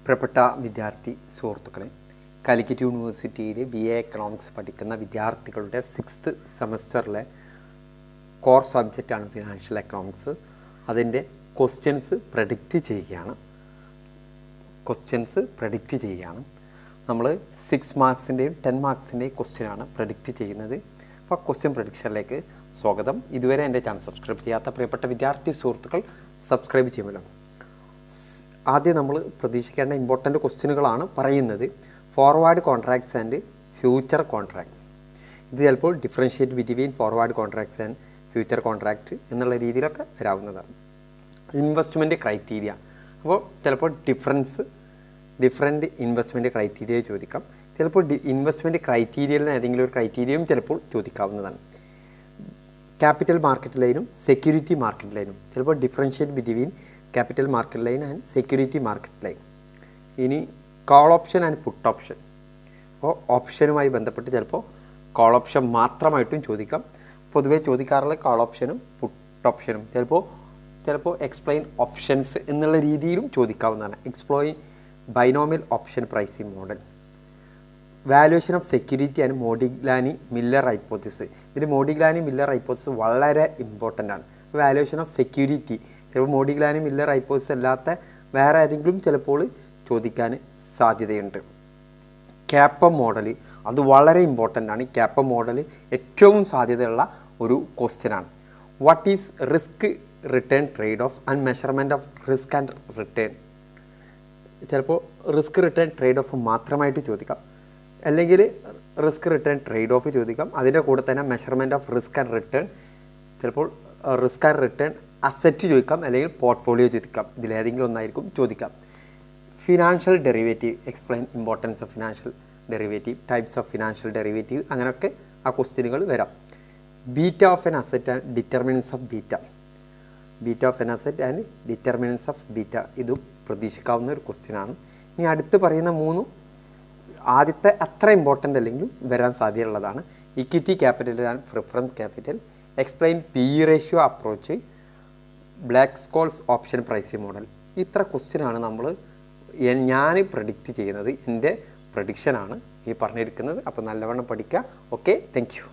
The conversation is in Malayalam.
പ്രിയപ്പെട്ട വിദ്യാർത്ഥി സുഹൃത്തുക്കളെ, കാലിക്കറ്റ് യൂണിവേഴ്സിറ്റിയിൽ BA എക്കണോമിക്സ് പഠിക്കുന്ന വിദ്യാർത്ഥികളുടെ 6th സെമസ്റ്ററിലെ കോർ സബ്ജക്റ്റാണ് ഫിനാൻഷ്യൽ എക്കണോമിക്സ്. അതിൻ്റെ ക്വസ്റ്റ്യൻസ് പ്രഡിക്റ്റ് ചെയ്യുകയാണ്. നമ്മൾ 6 മാർക്സിൻ്റെയും 10 മാർക്സിൻ്റെയും ക്വസ്റ്റ്യനാണ് പ്രഡിക്റ്റ് ചെയ്യുന്നത്. അപ്പോൾ ക്വസ്റ്റ്യൻ പ്രഡിക്ഷനിലേക്ക് സ്വാഗതം. ഇതുവരെ എൻ്റെ ചാനൽ സബ്സ്ക്രൈബ് ചെയ്യാത്ത പ്രിയപ്പെട്ട വിദ്യാർത്ഥി സുഹൃത്തുക്കൾ സബ്സ്ക്രൈബ് ചെയ്യുമല്ലോ. ആദ്യം നമ്മൾ പ്രതീക്ഷിക്കേണ്ട ഇമ്പോർട്ടൻ്റ് ക്വസ്റ്റ്യനുകളാണ് പറയുന്നത്. Forward contracts and future contract. ഇത് ചിലപ്പോൾ differentiate between forward contracts and future contract എന്നുള്ള രീതിയിലൊക്കെ വരാവുന്നതാണ്. ഇൻവെസ്റ്റ്മെൻറ്റ് ക്രൈറ്റീരിയ, അപ്പോൾ ചിലപ്പോൾ ഡിഫറെൻറ്റ് ഇൻവെസ്റ്റ്മെൻറ്റ് ക്രൈറ്റീരിയ ചോദിക്കാം. ചിലപ്പോൾ ഇൻവെസ്റ്റ്മെൻറ്റ് ക്രൈറ്റീരിയയിൽ നിന്ന് ഏതെങ്കിലും ഒരു ക്രൈറ്റീരിയയും ചിലപ്പോൾ ചോദിക്കാവുന്നതാണ്. ക്യാപിറ്റൽ മാർക്കറ്റ് ലൈനും സെക്യൂരിറ്റി മാർക്കറ്റ് ലൈനും, ചിലപ്പോൾ differentiate between capital market line and security market line. ഇനി call option and put option. അപ്പോൾ ഓപ്ഷനുമായി ബന്ധപ്പെട്ട് ചിലപ്പോൾ കോൾ ഓപ്ഷൻ മാത്രമായിട്ടും ചോദിക്കാം. പൊതുവേ ചോദിക്കാറുള്ള കോൾ ഓപ്ഷനും പുട്ട് ഓപ്ഷനും ചിലപ്പോൾ എക്സ്പ്ലെയിൻ ഓപ്ഷൻസ് എന്നുള്ള രീതിയിലും ചോദിക്കാവുന്നതാണ്. Explain binomial option pricing model. Valuation of security and Modigliani Miller hypothesis. ഇതിൽ മോഡിഗ്ലാനി മില്ലർ ഹൈപ്പോത്തിസിസ് വളരെ ഇമ്പോർട്ടൻ്റ് ആണ്. വാല്യുവേഷൻ ഓഫ് സെക്യൂരിറ്റി ചിലപ്പോൾ മോഡിഗ്ലാനി മില്ലർ ഹൈപ്പോത്തിസിസ് അല്ലാത്ത വേറെ ഏതെങ്കിലും ചിലപ്പോൾ ചോദിക്കാൻ സാധ്യതയുണ്ട്. ക്യാപ്പം മോഡൽ, അത് വളരെ ഇമ്പോർട്ടൻ്റ് ആണ്. ക്യാപ്പം മോഡൽ ഏറ്റവും സാധ്യതയുള്ള ഒരു ക്വസ്റ്റ്യനാണ്. What is risk return trade off and measurement of risk and return. ചിലപ്പോൾ റിസ്ക് റിട്ടേൺ ട്രേഡ് ഓഫ് മാത്രമായിട്ട് ചോദിക്കാം, അല്ലെങ്കിൽ റിസ്ക് റിട്ടേൺ ട്രേഡ് ഓഫ് ചോദിക്കാം. അതിൻ്റെ കൂടെ തന്നെ measurement of risk and return, ചിലപ്പോൾ റിസ്ക് ആൻഡ് റിട്ടേൺ അസറ്റ് ചോദിക്കാം, അല്ലെങ്കിൽ പോർട്ട്ഫോളിയോ ചോദിക്കാം. ഇതിലേതെങ്കിലും ഒന്നായിരിക്കും ചോദിക്കാം. Financial derivative, explain importance of financial derivative, types of financial derivative, അങ്ങനെയൊക്കെ ആ ക്വസ്റ്റ്യനുകൾ വരാം. Beta of N asset and determinants of beta. Beta of N asset and determinants of beta, ഇതും പ്രതീക്ഷിക്കാവുന്ന ഒരു ക്വസ്റ്റ്യനാണ്. ഇനി അടുത്ത് പറയുന്ന മൂന്നും ആദ്യത്തെ അത്ര ഇമ്പോർട്ടൻ്റ് അല്ലെങ്കിലും വരാൻ സാധ്യതയുള്ളതാണ്. Equity capital and preference capital, explain P ratio approach, Black Scholes option pricing model. ഇത്ര ക്വസ്റ്റ്യനാണ് ഞാൻ പ്രഡിക്റ്റ് ചെയ്യുന്നത്. എൻ്റെ പ്രഡിക്ഷനാണ് ഈ പറഞ്ഞിരിക്കുന്നത്. അപ്പോൾ നല്ലവണ്ണം പഠിക്കുക. Okay, thank you.